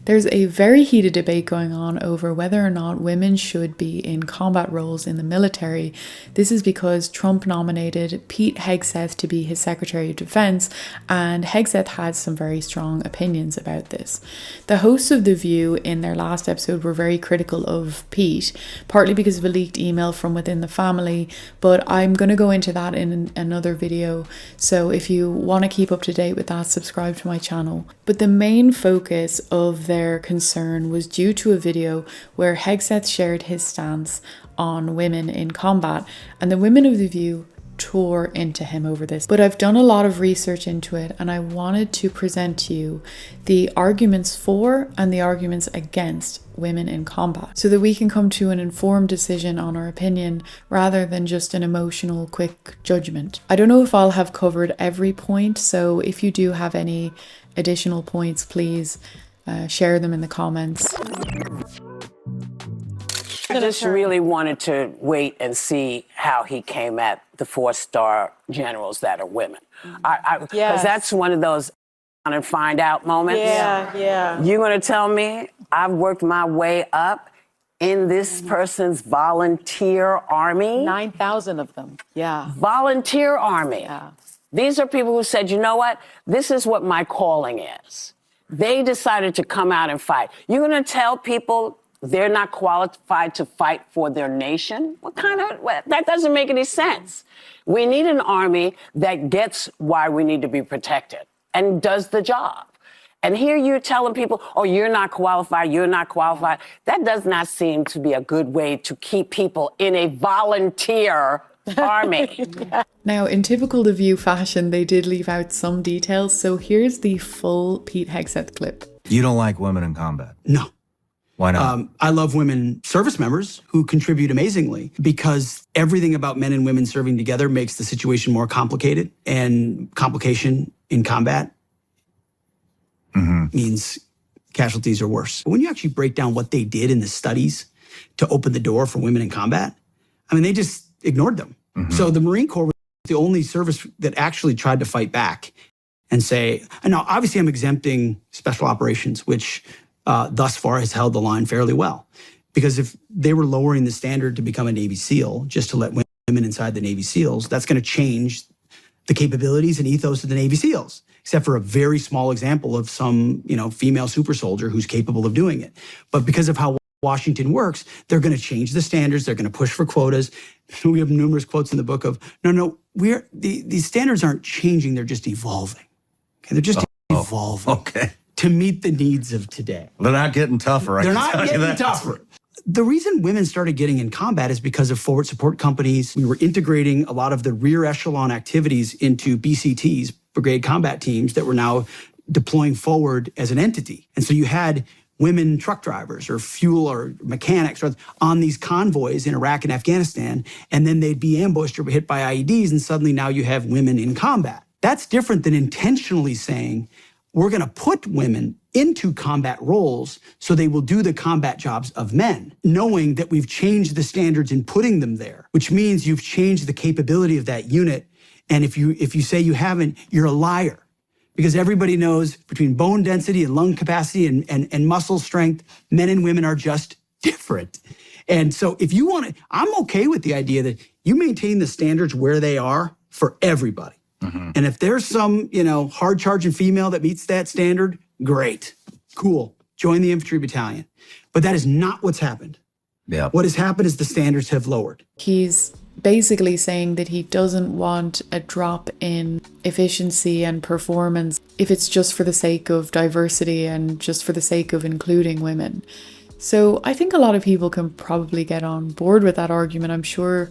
There's a very heated debate going on over whether or not women should be in combat roles in the military. This is because Trump nominated Pete Hegseth to be his Secretary of Defense, and Hegseth has some very strong opinions about this. The hosts of The View in their last episode were very critical of Pete, partly because of a leaked email from within the family, but I'm going to go into that in another video, so if you want to keep up to date with that, subscribe to my channel. But the main focus of their concern was due to a video where Hegseth shared his stance on women in combat, and the women of The View tore into him over this. But I've done a lot of research into it, and I wanted to present to you the arguments for and the arguments against women in combat, so that we can come to an informed decision on our opinion rather than just an emotional quick judgment. I don't know if I'll have covered every point, so if you do have any additional points, please share them in the comments. I just really wanted to wait and see how he came at the 4-star generals that are women. Because that's one of those and find out moments. Yeah. You're going to tell me I've worked my way up in this person's volunteer army? 9,000 of them. Yeah. Volunteer army. Yeah. These are people who said, you know what? This is what my calling is. They decided to come out and fight. You're going to tell people they're not qualified to fight for their nation? That doesn't make any sense. We need an army that gets why we need to be protected and does the job. And here you're telling people, oh, you're not qualified, you're not qualified. That does not seem to be a good way to keep people in a volunteer army. Now, in typical The View fashion, they did leave out some details, so here's the full Pete Hegseth clip. You don't like women in combat? No. Why not? I love women service members who contribute amazingly, because everything about men and women serving together makes the situation more complicated, and complication in combat means casualties are worse. But when you actually break down what they did in the studies to open the door for women in combat, I mean, they just ignored them. So the Marine Corps was the only service that actually tried to fight back and say, and now obviously I'm exempting special operations, which thus far has held the line fairly well. Because if they were lowering the standard to become a Navy SEAL, just to let women inside the Navy SEALs, that's going to change the capabilities and ethos of the Navy SEALs, except for a very small example of some, female super soldier who's capable of doing it. But because of how Washington works, they're going to change the standards. They're going to push for quotas. We have numerous quotes in the book of, these standards aren't changing. They're just evolving. Okay, they're just evolving. Okay. To meet the needs of today. They're not getting tougher. They're not getting tougher. The reason women started getting in combat is because of forward support companies. We were integrating a lot of the rear echelon activities into BCTs, brigade combat teams, that were now deploying forward as an entity. And so you had women truck drivers or fuel or mechanics on these convoys in Iraq and Afghanistan, and then they'd be ambushed or hit by IEDs, and suddenly now you have women in combat. That's different than intentionally saying, we're going to put women into combat roles so they will do the combat jobs of men, knowing that we've changed the standards in putting them there, which means you've changed the capability of that unit. And if you say you haven't, you're a liar. Because everybody knows between bone density and lung capacity and muscle strength, men and women are just different. And so if you want to, I'm okay with the idea that you maintain the standards where they are for everybody. And if there's some, hard-charging female that meets that standard, great, cool, join the infantry battalion. But that is not what's happened. Yeah. What has happened is the standards have lowered. He's basically saying that he doesn't want a drop in efficiency and performance if it's just for the sake of diversity and just for the sake of including women. So I think a lot of people can probably get on board with that argument. I'm sure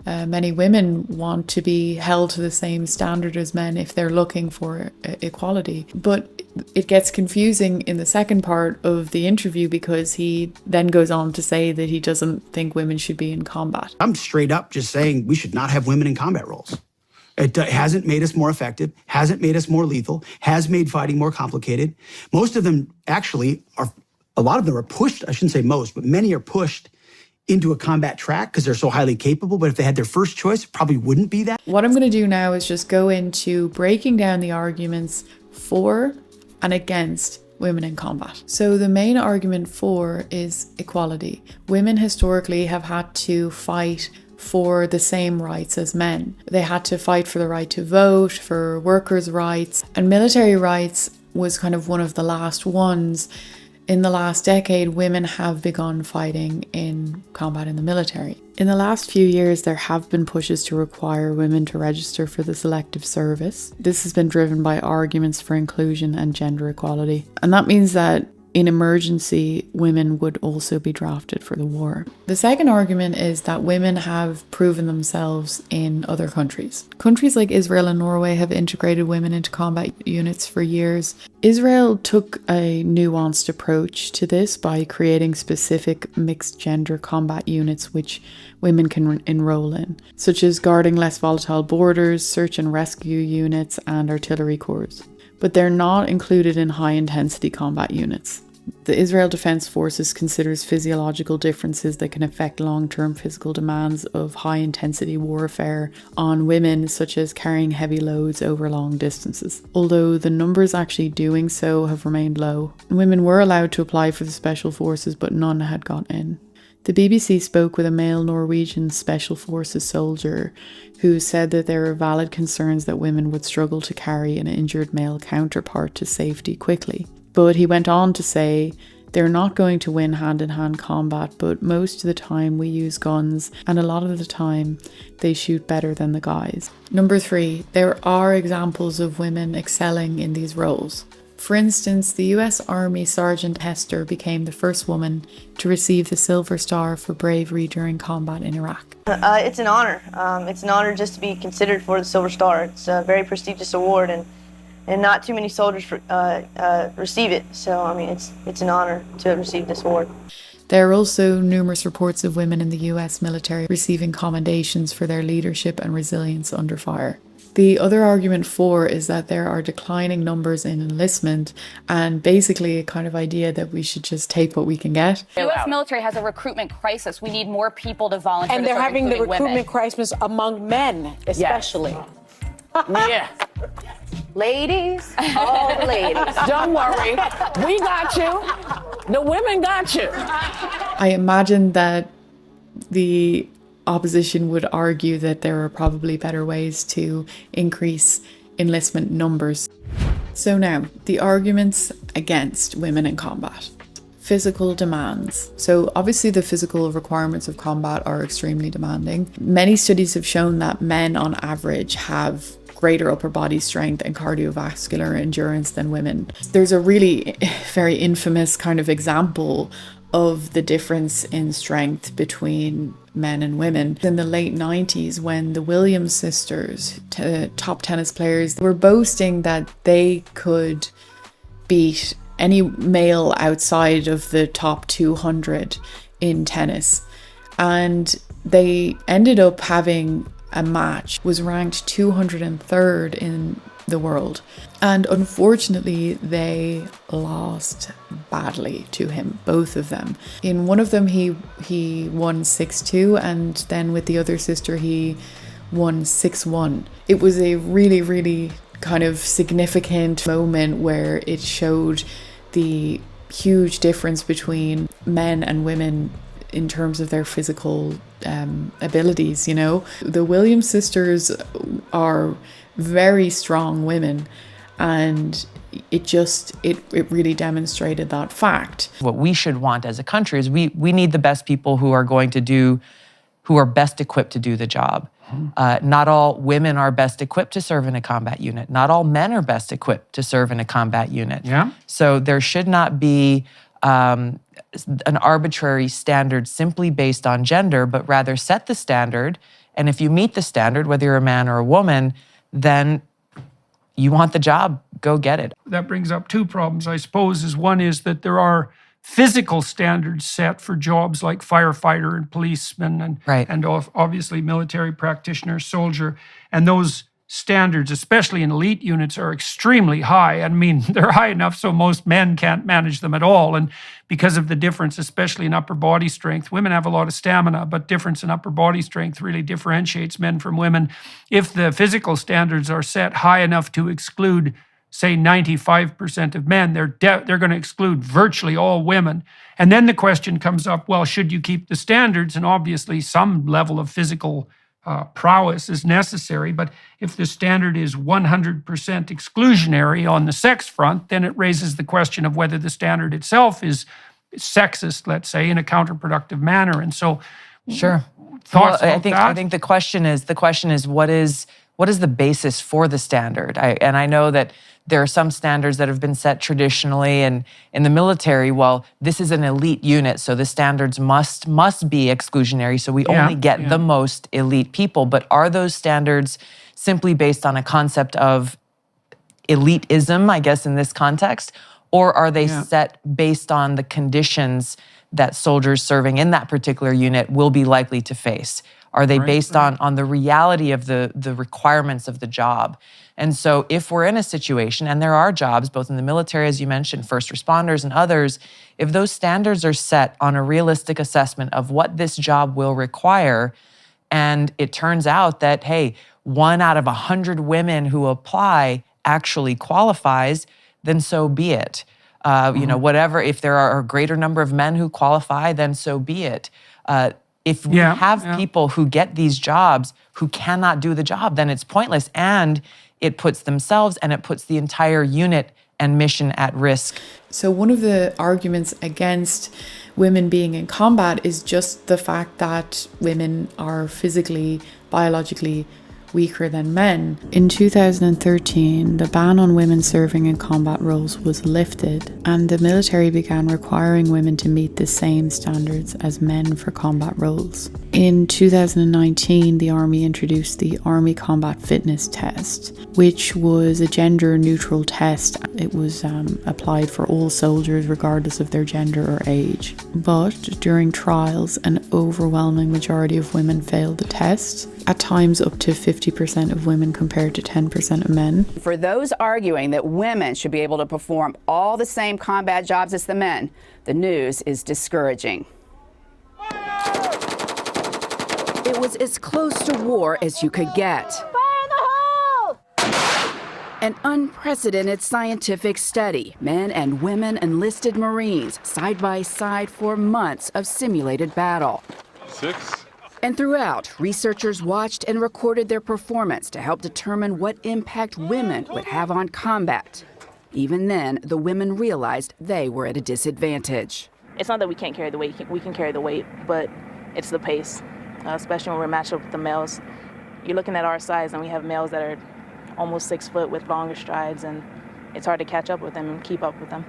many women want to be held to the same standard as men if they're looking for equality. But it gets confusing in the second part of the interview, because he then goes on to say that he doesn't think women should be in combat. I'm straight up just saying we should not have women in combat roles. It hasn't made us more effective, hasn't made us more lethal, has made fighting more complicated. Most of them actually a lot of them are pushed, I shouldn't say most, but many are pushed into a combat track because they're so highly capable. But if they had their first choice, it probably wouldn't be that. What I'm going to do now is just go into breaking down the arguments for and against women in combat. So the main argument for is equality. Women historically have had to fight for the same rights as men. They had to fight for the right to vote, for workers' rights, and military rights was kind of one of the last ones. In the last decade, women have begun fighting in combat in the military. In the last few years, there have been pushes to require women to register for the selective service. This has been driven by arguments for inclusion and gender equality. And that means that in emergency, women would also be drafted for the war. The second argument is that women have proven themselves in other countries. Countries like Israel and Norway have integrated women into combat units for years. Israel took a nuanced approach to this by creating specific mixed gender combat units which women can enroll in, such as guarding less volatile borders, search and rescue units, and artillery corps. But they're not included in high-intensity combat units. The Israel Defense Forces considers physiological differences that can affect long-term physical demands of high-intensity warfare on women, such as carrying heavy loads over long distances. Although the numbers actually doing so have remained low. Women were allowed to apply for the Special Forces, but none had got in. The BBC spoke with a male Norwegian Special Forces soldier who said that there are valid concerns that women would struggle to carry an injured male counterpart to safety quickly. But he went on to say, they're not going to win hand-in-hand combat, but most of the time we use guns, and a lot of the time they shoot better than the guys. Number 3, there are examples of women excelling in these roles. For instance, the US Army Sergeant Hester became the first woman to receive the Silver Star for bravery during combat in Iraq. It's an honor. It's an honor just to be considered for the Silver Star. It's a very prestigious award, and not too many soldiers receive it. So, I mean, it's an honor to have received this award. There are also numerous reports of women in the US military receiving commendations for their leadership and resilience under fire. The other argument for is that there are declining numbers in enlistment and basically a kind of idea that we should just take what we can get. The U.S. military has a recruitment crisis. We need more people to volunteer. And to they're serve, having the including recruitment women. crisis among men, especially. Yeah. Ladies, all the ladies. Don't worry. We got you. The women got you. I imagine that the opposition would argue that there are probably better ways to increase enlistment numbers. So now, the arguments against women in combat. Physical demands. So obviously the physical requirements of combat are extremely demanding. Many studies have shown that men on average have greater upper body strength and cardiovascular endurance than women. There's a really very infamous kind of example of the difference in strength between men and women. In the late 90s, when the Williams sisters, top tennis players, were boasting that they could beat any male outside of the top 200 in tennis. And they ended up having a match, was ranked 203rd in the world. And unfortunately, they lost badly to him, both of them. In one of them, he won 6-2, and then with the other sister, he won 6-1. It was a really, really kind of significant moment where it showed the huge difference between men and women in terms of their physical abilities, you know. The Williams sisters are very strong women, and it really demonstrated that fact. What we should want as a country is we need the best people who are best equipped to do the job. Not all women are best equipped to serve in a combat unit. Not all men are best equipped to serve in a combat unit. Yeah. So there should not be an arbitrary standard simply based on gender, but rather set the standard. And if you meet the standard, whether you're a man or a woman, then you want the job, go get it. That brings up two problems, I suppose. One is that there are physical standards set for jobs like firefighter and policeman and, Right. and obviously military practitioner, soldier. And those standards, especially in elite units, are extremely high. I mean, they're high enough so most men can't manage them at all. And because of the difference, especially in upper body strength, women have a lot of stamina, but difference in upper body strength really differentiates men from women. If the physical standards are set high enough to exclude say 95% of men, they're going to exclude virtually all women. And then the question comes up, well, should you keep the standards? And obviously some level of physical prowess is necessary. But if the standard is 100% exclusionary on the sex front, then it raises the question of whether the standard itself is sexist, let's say, in a counterproductive manner. And so, sure. Thoughts well, about that? I think the question is what is the basis for the standard? I know that there are some standards that have been set traditionally, and in the military, well, this is an elite unit, so the standards must be exclusionary, so we only get the most elite people. But are those standards simply based on a concept of elitism, I guess, in this context, or are they set based on the conditions that soldiers serving in that particular unit will be likely to face? Are they based on the reality of the requirements of the job? And so if we're in a situation, and there are jobs, both in the military, as you mentioned, first responders and others, if those standards are set on a realistic assessment of what this job will require, and it turns out that, hey, 1 out of 100 women who apply actually qualifies, then so be it. You know, whatever, if there are a greater number of men who qualify, then so be it. If we have people who get these jobs who cannot do the job, then it's pointless, and it puts themselves and it puts the entire unit and mission at risk. So one of the arguments against women being in combat is just the fact that women are physically, biologically weaker than men. In 2013, the ban on women serving in combat roles was lifted, and the military began requiring women to meet the same standards as men for combat roles. In 2019, the Army introduced the Army Combat Fitness Test, which was a gender-neutral test. It was applied for all soldiers regardless of their gender or age. But during trials, an overwhelming majority of women failed the test, at times up to 50% of women compared to 10% of men. For those arguing that women should be able to perform all the same combat jobs as the men, the news is discouraging. It was as close to war as you could get. Fire in the hole! An unprecedented scientific study. Men and women enlisted Marines side by side for months of simulated battle. 6. And throughout, researchers watched and recorded their performance to help determine what impact women would have on combat. Even then, the women realized they were at a disadvantage. It's not that we can't carry the weight, we can carry the weight, but it's the pace, especially when we're matched up with the males. You're looking at our size, and we have males that are almost 6 foot with longer strides, and it's hard to catch up with them and keep up with them.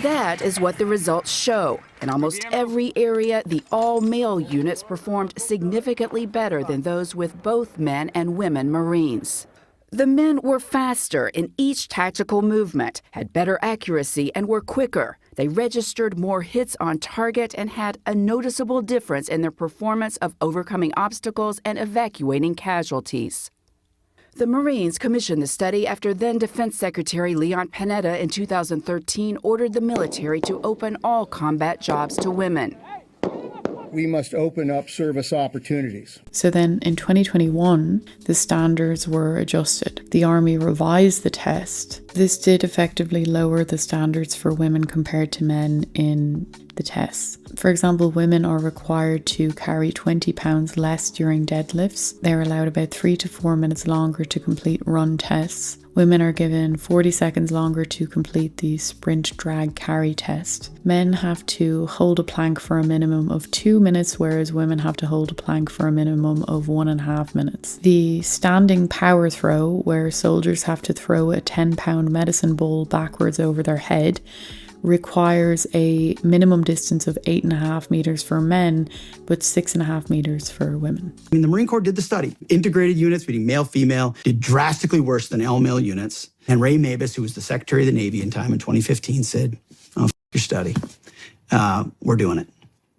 That is what the results show. In almost every area, the all-male units performed significantly better than those with both men and women Marines. The men were faster in each tactical movement, had better accuracy, and were quicker. They registered more hits on target and had a noticeable difference in their performance of overcoming obstacles and evacuating casualties. The Marines commissioned the study after then Defense Secretary Leon Panetta in 2013 ordered the military to open all combat jobs to women. We must open up service opportunities. So then in 2021, the standards were adjusted. The Army revised the test. This did effectively lower the standards for women compared to men in the tests. For example, women are required to carry 20 pounds less during deadlifts. They're allowed about 3 to 4 minutes longer to complete run tests. Women are given 40 seconds longer to complete the sprint drag carry test. Men have to hold a plank for a minimum of 2 minutes, whereas women have to hold a plank for a minimum of 1.5 minutes. The standing power throw, where soldiers have to throw a 10-pound medicine ball backwards over their head, requires a minimum distance of 8.5 meters for men, but 6.5 meters for women. I mean, the Marine Corps did the study. Integrated units, meaning male, female, did drastically worse than all-male units. And Ray Mabus, who was the Secretary of the Navy in time in 2015, said, "Oh, your study. We're doing it."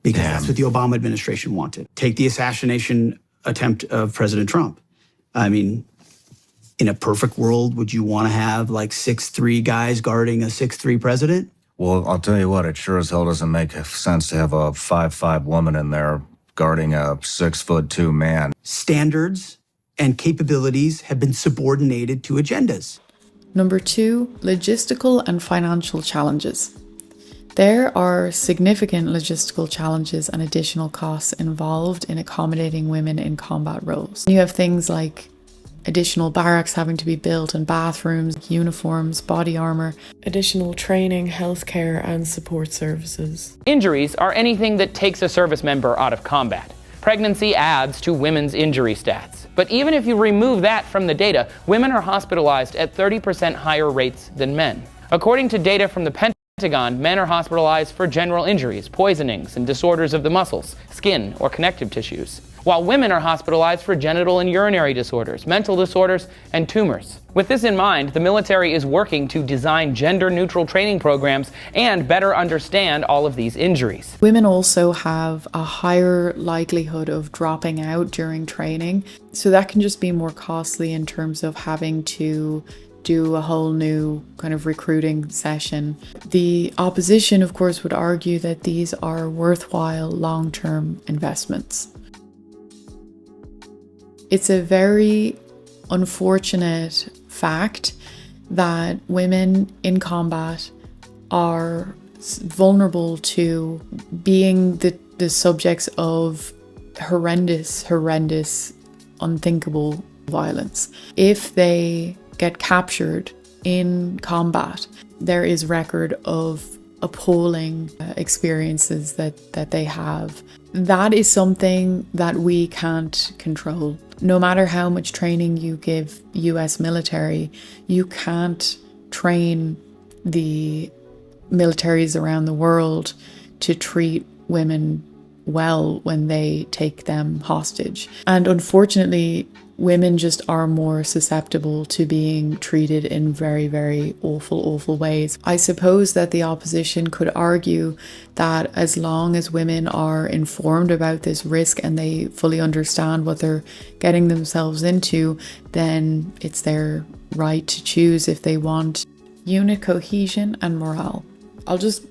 Because that's what the Obama administration wanted. Take the assassination attempt of President Trump. I mean, in a perfect world, would you want to have like 6'3" guys guarding a 6'3" president? Well, I'll tell you what, it sure as hell doesn't make sense to have a 5'5" woman in there guarding a 6'2" man. Standards and capabilities have been subordinated to agendas. Number 2, logistical and financial challenges. There are significant logistical challenges and additional costs involved in accommodating women in combat roles. You have things like additional barracks having to be built and bathrooms, uniforms, body armor, additional training, healthcare, and support services. Injuries are anything that takes a service member out of combat. Pregnancy adds to women's injury stats. But even if you remove that from the data, women are hospitalized at 30% higher rates than men. According to data from the Pentagon, men are hospitalized for general injuries, poisonings, and disorders of the muscles, skin, or connective tissues, while women are hospitalized for genital and urinary disorders, mental disorders, and tumors. With this in mind, the military is working to design gender-neutral training programs and better understand all of these injuries. Women also have a higher likelihood of dropping out during training, so that can just be more costly in terms of having to do a whole new kind of recruiting session. The opposition, of course, would argue that these are worthwhile long-term investments. It's a very unfortunate fact that women in combat are vulnerable to being the subjects of horrendous, unthinkable violence. If they get captured in combat, there is record of appalling experiences that they have. That is something that we can't control. No matter how much training you give US military, you can't train the militaries around the world to treat women well when they take them hostage. And unfortunately, women just are more susceptible to being treated in very, very awful ways. I suppose that the opposition could argue that as long as women are informed about this risk and they fully understand what they're getting themselves into, then it's their right to choose if they want. Unit cohesion and morale. I'll just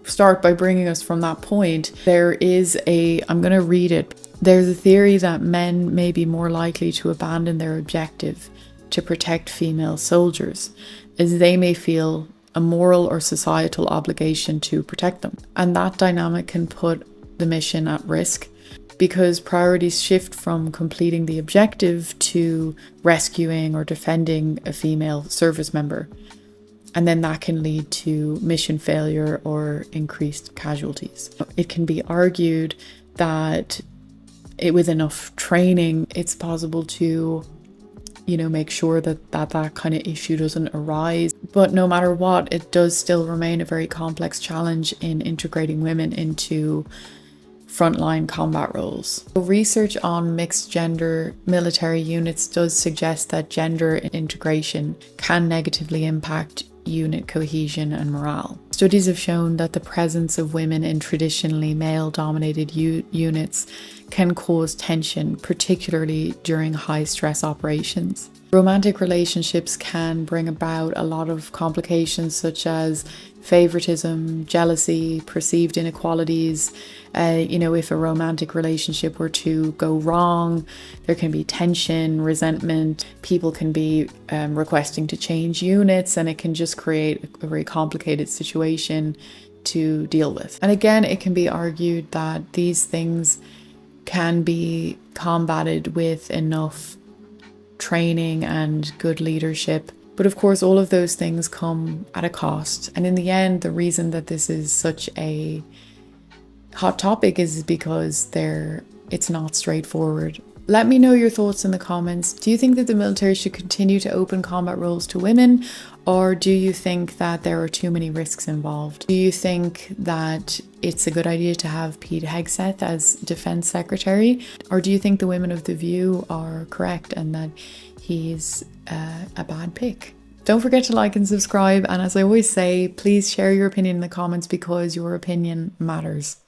start by bringing us from that point. I'm going to read it. There's a theory that men may be more likely to abandon their objective to protect female soldiers, as they may feel a moral or societal obligation to protect them. And that dynamic can put the mission at risk because priorities shift from completing the objective to rescuing or defending a female service member. And then that can lead to mission failure or increased casualties. It can be argued that with enough training, it's possible to, make sure that kind of issue doesn't arise. But no matter what, it does still remain a very complex challenge in integrating women into frontline combat roles. Research on mixed gender military units does suggest that gender integration can negatively impact unit cohesion and morale. Studies have shown that the presence of women in traditionally male-dominated units can cause tension, particularly during high-stress operations. Romantic relationships can bring about a lot of complications such as favoritism, jealousy, perceived inequalities. If a romantic relationship were to go wrong, there can be tension, resentment. People can be requesting to change units, and it can just create a very complicated situation to deal with. And again, it can be argued that these things can be combated with enough training and good leadership. But of course, all of those things come at a cost. And in the end, the reason that this is such a hot topic is because it's not straightforward. Let me know your thoughts in the comments. Do you think that the military should continue to open combat roles to women? Or do you think that there are too many risks involved? Do you think that it's a good idea to have Pete Hegseth as Defense Secretary? Or do you think the women of The View are correct and that he's a bad pick? Don't forget to like and subscribe. And as I always say, please share your opinion in the comments because your opinion matters.